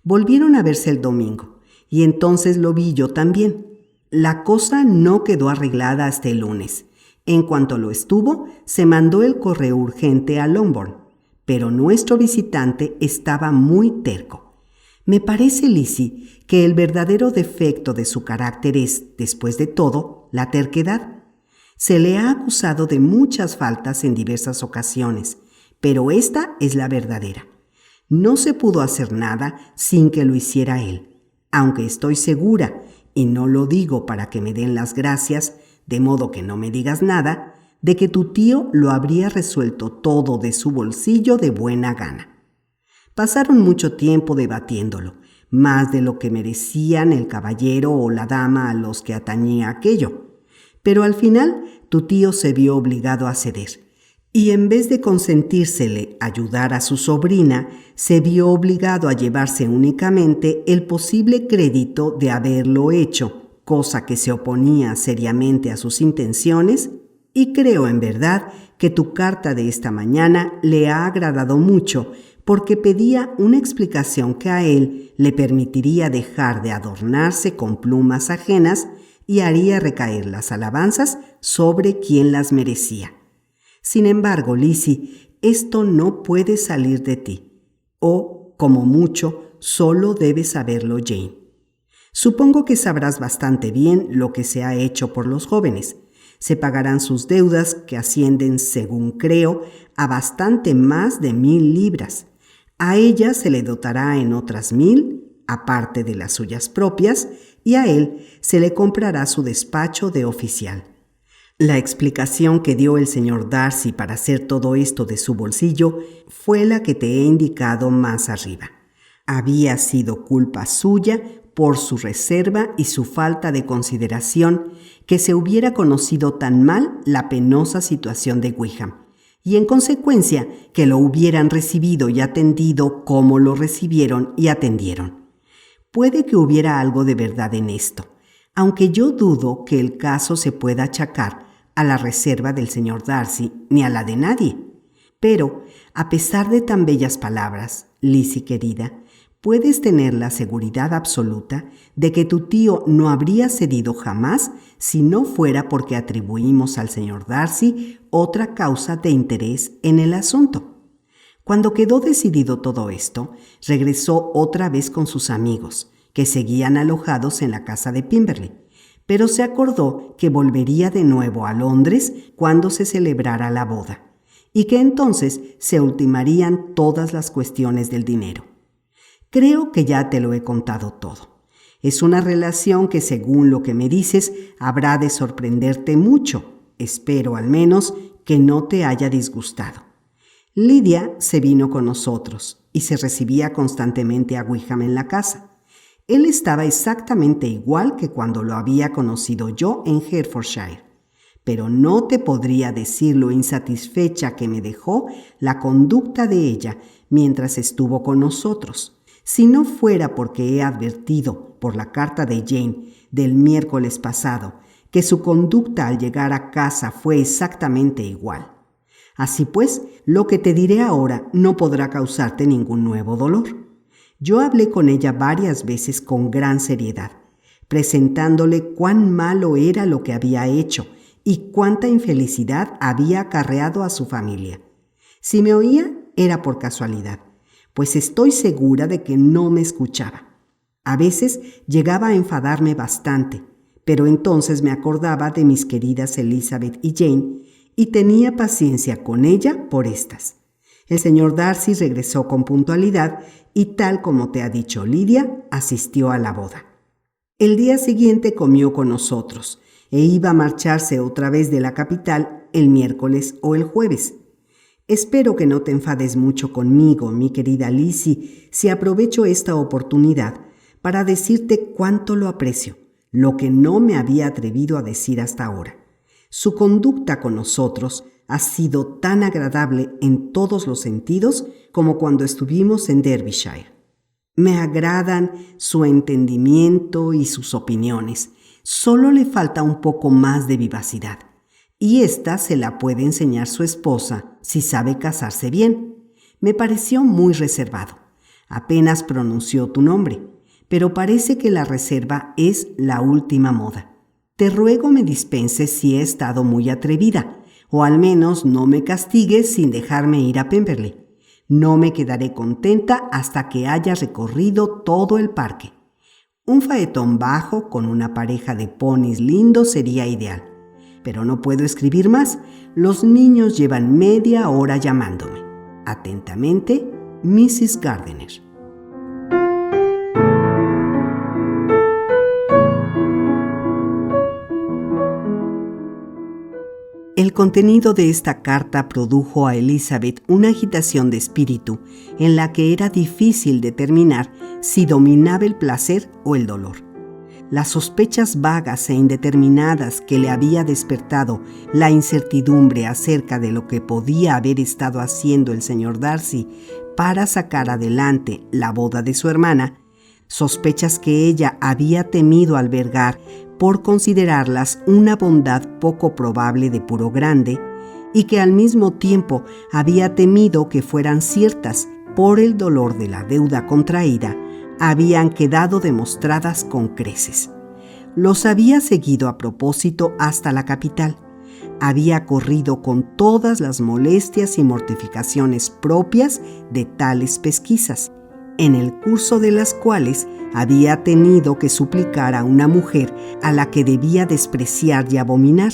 Volvieron a verse el domingo y entonces lo vi yo también. La cosa no quedó arreglada hasta el lunes. En cuanto lo estuvo, se mandó el correo urgente a Longbourn, pero nuestro visitante estaba muy terco. Me parece, Lizzie, que el verdadero defecto de su carácter es, después de todo, la terquedad. Se le ha acusado de muchas faltas en diversas ocasiones, pero esta es la verdadera. No se pudo hacer nada sin que lo hiciera él, aunque estoy segura, y no lo digo para que me den las gracias, de modo que no me digas nada, de que tu tío lo habría resuelto todo de su bolsillo de buena gana. Pasaron mucho tiempo debatiéndolo, más de lo que merecían el caballero o la dama a los que atañía aquello. Pero al final tu tío se vio obligado a ceder, y en vez de consentírsele ayudar a su sobrina, se vio obligado a llevarse únicamente el posible crédito de haberlo hecho, cosa que se oponía seriamente a sus intenciones, y creo en verdad que tu carta de esta mañana le ha agradado mucho, porque pedía una explicación que a él le permitiría dejar de adornarse con plumas ajenas y haría recaer las alabanzas sobre quien las merecía. Sin embargo, Lizzie, esto no puede salir de ti, o, como mucho, solo debe saberlo Jane. Supongo que sabrás bastante bien lo que se ha hecho por los jóvenes. Se pagarán sus deudas, que ascienden, según creo, a bastante más de 1,000 libras. A ella se le dotará en otras 1,000, aparte de las suyas propias, y a él se le comprará su despacho de oficial. La explicación que dio el señor Darcy para hacer todo esto de su bolsillo fue la que te he indicado más arriba. Había sido culpa suya por su reserva y su falta de consideración que se hubiera conocido tan mal la penosa situación de Wickham, y en consecuencia que lo hubieran recibido y atendido como lo recibieron y atendieron. Puede que hubiera algo de verdad en esto, aunque yo dudo que el caso se pueda achacar a la reserva del señor Darcy ni a la de nadie. Pero, a pesar de tan bellas palabras, Lizzie querida, puedes tener la seguridad absoluta de que tu tío no habría cedido jamás si no fuera porque atribuimos al señor Darcy otra causa de interés en el asunto. Cuando quedó decidido todo esto, regresó otra vez con sus amigos, que seguían alojados en la casa de Pimberley, pero se acordó que volvería de nuevo a Londres cuando se celebrara la boda, y que entonces se ultimarían todas las cuestiones del dinero. Creo que ya te lo he contado todo. Es una relación que, según lo que me dices, habrá de sorprenderte mucho. Espero, al menos, que no te haya disgustado. Lydia se vino con nosotros y se recibía constantemente a Wickham en la casa. Él estaba exactamente igual que cuando lo había conocido yo en Hertfordshire, pero no te podría decir lo insatisfecha que me dejó la conducta de ella mientras estuvo con nosotros, si no fuera porque he advertido por la carta de Jane del miércoles pasado que su conducta al llegar a casa fue exactamente igual. Así pues, lo que te diré ahora no podrá causarte ningún nuevo dolor. Yo hablé con ella varias veces con gran seriedad, presentándole cuán malo era lo que había hecho y cuánta infelicidad había acarreado a su familia. Si me oía, era por casualidad, pues estoy segura de que no me escuchaba. A veces llegaba a enfadarme bastante, pero entonces me acordaba de mis queridas Elizabeth y Jane y tenía paciencia con ella por estas. El señor Darcy regresó con puntualidad y, tal como te ha dicho Lidia, asistió a la boda. El día siguiente comió con nosotros e iba a marcharse otra vez de la capital el miércoles o el jueves. Espero que no te enfades mucho conmigo, mi querida Lizzie, si aprovecho esta oportunidad para decirte cuánto lo aprecio, lo que no me había atrevido a decir hasta ahora. Su conducta con nosotros ha sido tan agradable en todos los sentidos como cuando estuvimos en Derbyshire. Me agradan su entendimiento y sus opiniones. Solo le falta un poco más de vivacidad, y esta se la puede enseñar su esposa si sabe casarse bien. Me pareció muy reservado. Apenas pronunció tu nombre, pero parece que la reserva es la última moda. Te ruego me dispenses si he estado muy atrevida, o al menos no me castigues sin dejarme ir a Pemberley. No me quedaré contenta hasta que haya recorrido todo el parque. Un faetón bajo con una pareja de ponis lindos sería ideal. Pero no puedo escribir más. Los niños llevan media hora llamándome. Atentamente, Mrs. Gardiner. El contenido de esta carta produjo a Elizabeth una agitación de espíritu en la que era difícil determinar si dominaba el placer o el dolor. Las sospechas vagas e indeterminadas que le había despertado la incertidumbre acerca de lo que podía haber estado haciendo el señor Darcy para sacar adelante la boda de su hermana, sospechas que ella había temido albergar por considerarlas una bondad poco probable de puro grande, y que al mismo tiempo había temido que fueran ciertas por el dolor de la deuda contraída, habían quedado demostradas con creces. Los había seguido a propósito hasta la capital. Había corrido con todas las molestias y mortificaciones propias de tales pesquisas, en el curso de las cuales había tenido que suplicar a una mujer a la que debía despreciar y abominar,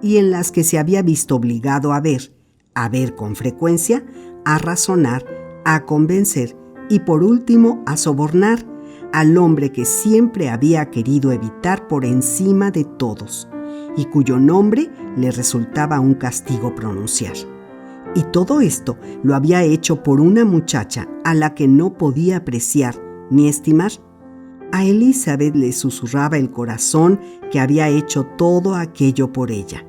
y en las que se había visto obligado a ver con frecuencia, a razonar, a convencer y por último a sobornar al hombre que siempre había querido evitar por encima de todos y cuyo nombre le resultaba un castigo pronunciar. Y todo esto lo había hecho por una muchacha a la que no podía apreciar ni estimar. A Elizabeth le susurraba el corazón que había hecho todo aquello por ella,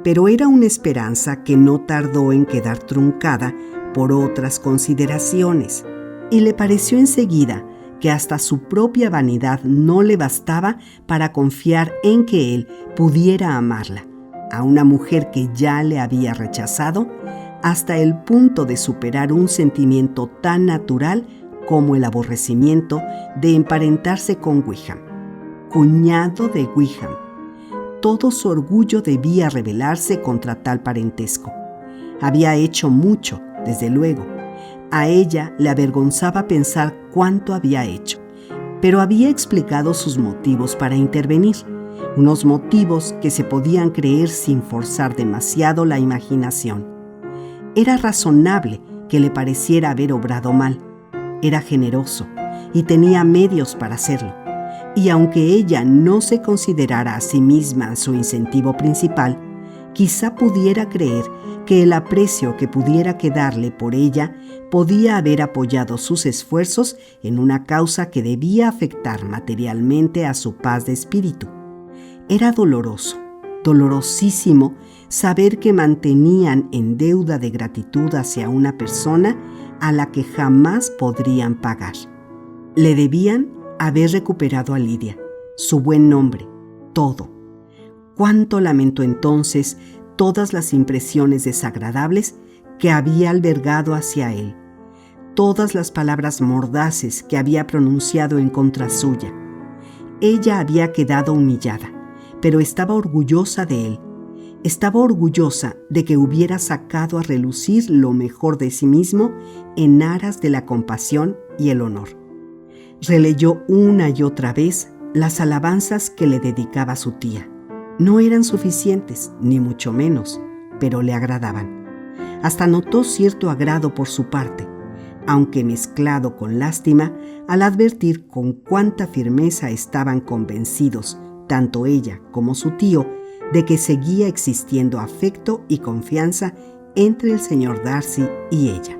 pero era una esperanza que no tardó en quedar truncada por otras consideraciones, y le pareció enseguida que hasta su propia vanidad no le bastaba para confiar en que él pudiera amarla, a una mujer que ya le había rechazado, hasta el punto de superar un sentimiento tan natural como el aborrecimiento de emparentarse con Wickham, cuñado de Wickham. Todo su orgullo debía rebelarse contra tal parentesco. Había hecho mucho, desde luego. A ella le avergonzaba pensar cuánto había hecho, pero había explicado sus motivos para intervenir, unos motivos que se podían creer sin forzar demasiado la imaginación. Era razonable que le pareciera haber obrado mal. Era generoso y tenía medios para hacerlo. Y aunque ella no se considerara a sí misma su incentivo principal, Quizá pudiera creer que el aprecio que pudiera quedarle por ella podía haber apoyado sus esfuerzos en una causa que debía afectar materialmente a su paz de espíritu. Era doloroso, dolorosísimo, saber que mantenían en deuda de gratitud hacia una persona a la que jamás podrían pagar. Le debían haber recuperado a Lidia, su buen nombre, todo. Cuánto lamentó entonces todas las impresiones desagradables que había albergado hacia él, todas las palabras mordaces que había pronunciado en contra suya. Ella había quedado humillada, pero estaba orgullosa de él. Estaba orgullosa de que hubiera sacado a relucir lo mejor de sí mismo en aras de la compasión y el honor. Releyó una y otra vez las alabanzas que le dedicaba su tía. No eran suficientes, ni mucho menos, pero le agradaban. Hasta notó cierto agrado por su parte, aunque mezclado con lástima al advertir con cuánta firmeza estaban convencidos, tanto ella como su tío, de que seguía existiendo afecto y confianza entre el señor Darcy y ella.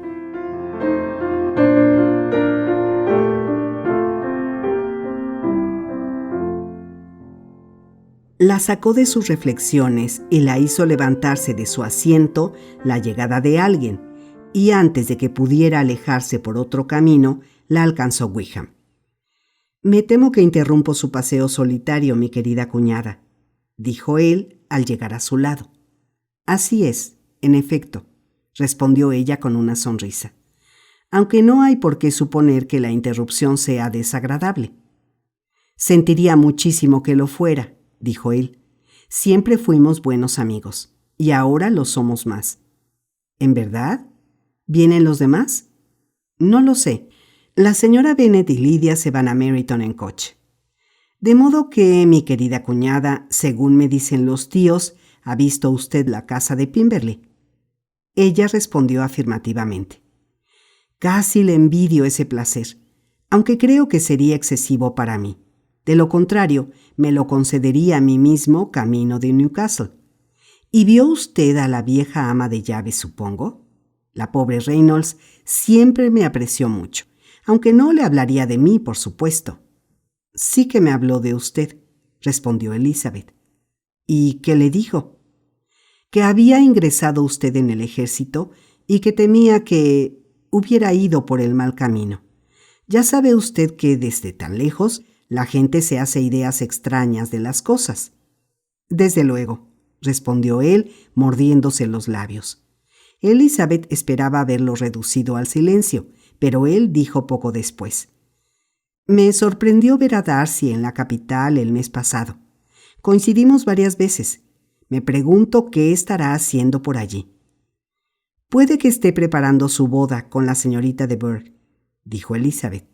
La sacó de sus reflexiones y la hizo levantarse de su asiento la llegada de alguien, y antes de que pudiera alejarse por otro camino, la alcanzó Wickham. «Me temo que interrumpo su paseo solitario, mi querida cuñada», dijo él al llegar a su lado. «Así es, en efecto», respondió ella con una sonrisa, «aunque no hay por qué suponer que la interrupción sea desagradable». «Sentiría muchísimo que lo fuera», dijo él. «Siempre fuimos buenos amigos, y ahora lo somos más». «¿En verdad? ¿Vienen los demás?» «No lo sé. La señora Bennet y Lidia se van a Meryton en coche. De modo que, mi querida cuñada, según me dicen los tíos, ¿ha visto usted la casa de Pimberley?» Ella respondió afirmativamente. «Casi le envidio ese placer, aunque creo que sería excesivo para mí. De lo contrario, me lo concedería a mí mismo camino de Newcastle. ¿Y vio usted a la vieja ama de llaves, supongo? La pobre Reynolds siempre me apreció mucho, aunque no le hablaría de mí, por supuesto». «Sí que me habló de usted», respondió Elizabeth. «¿Y qué le dijo?» «Que había ingresado usted en el ejército y que temía que hubiera ido por el mal camino. Ya sabe usted que desde tan lejos la gente se hace ideas extrañas de las cosas». «Desde luego», respondió él, mordiéndose los labios. Elizabeth esperaba verlo reducido al silencio, pero él dijo poco después: «Me sorprendió ver a Darcy en la capital el mes pasado. Coincidimos varias veces. Me pregunto qué estará haciendo por allí». «Puede que esté preparando su boda con la señorita de Burgh», dijo Elizabeth.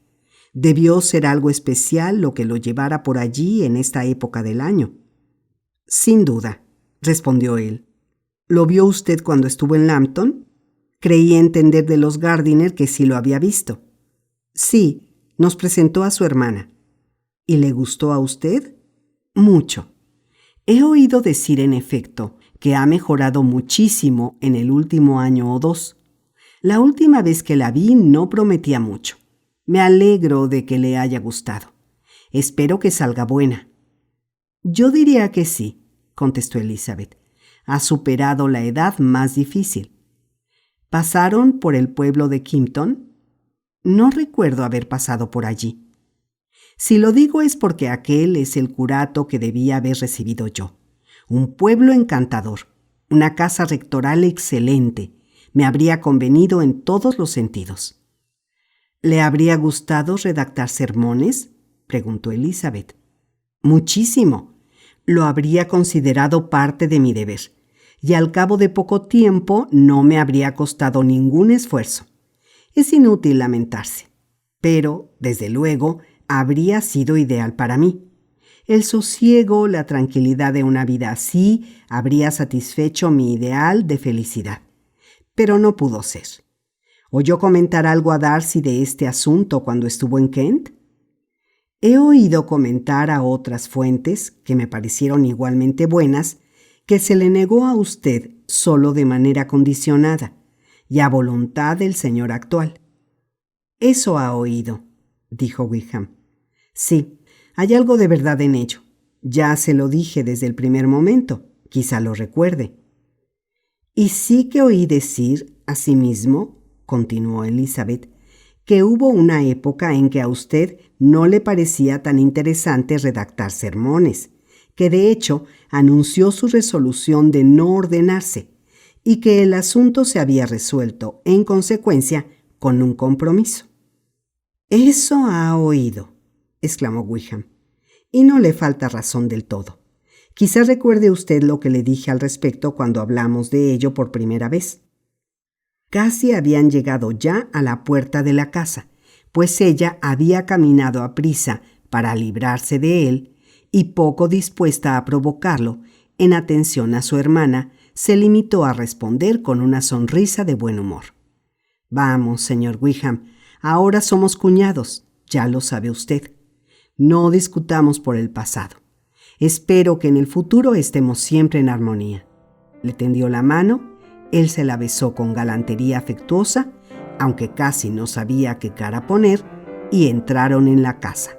«Debió ser algo especial lo que lo llevara por allí en esta época del año». «Sin duda», respondió él. «¿Lo vio usted cuando estuvo en Lambton?» «Creí entender de los Gardiner que sí lo había visto». «Sí, nos presentó a su hermana». «¿Y le gustó a usted?» «Mucho. He oído decir, en efecto, que ha mejorado muchísimo en el último año o dos. La última vez que la vi no prometía mucho. Me alegro de que le haya gustado. Espero que salga buena». «Yo diría que sí», contestó Elizabeth. «Ha superado la edad más difícil». «¿Pasaron por el pueblo de Kimpton?» «No recuerdo haber pasado por allí». «Si lo digo es porque aquel es el curato que debía haber recibido yo. Un pueblo encantador, una casa rectoral excelente. Me habría convenido en todos los sentidos». «¿Le habría gustado redactar sermones?», preguntó Elizabeth. «Muchísimo. Lo habría considerado parte de mi deber, y al cabo de poco tiempo no me habría costado ningún esfuerzo. Es inútil lamentarse, pero, desde luego, habría sido ideal para mí. El sosiego, la tranquilidad de una vida así habría satisfecho mi ideal de felicidad. Pero no pudo ser. ¿Oyó comentar algo a Darcy de este asunto cuando estuvo en Kent?» «He oído comentar a otras fuentes, que me parecieron igualmente buenas, que se le negó a usted solo de manera condicionada y a voluntad del señor actual. Eso ha oído, dijo Wickham. Sí, hay algo de verdad en ello. Ya se lo dije desde el primer momento, quizá lo recuerde. Y sí que oí decir, asimismo, continuó Elizabeth, que hubo una época en que a usted no le parecía tan interesante redactar sermones, que de hecho anunció su resolución de no ordenarse y que el asunto se había resuelto, en consecuencia, con un compromiso. «Eso ha oído», exclamó Wickham, «y no le falta razón del todo. Quizá recuerde usted lo que le dije al respecto cuando hablamos de ello por primera vez». Casi habían llegado ya a la puerta de la casa, pues ella había caminado aprisa para librarse de él y, poco dispuesta a provocarlo, en atención a su hermana, se limitó a responder con una sonrisa de buen humor. «Vamos, señor Wickham, ahora somos cuñados, ya lo sabe usted. No discutamos por el pasado. Espero que en el futuro estemos siempre en armonía». Le tendió la mano. Él se la besó con galantería afectuosa, aunque casi no sabía qué cara poner, y entraron en la casa.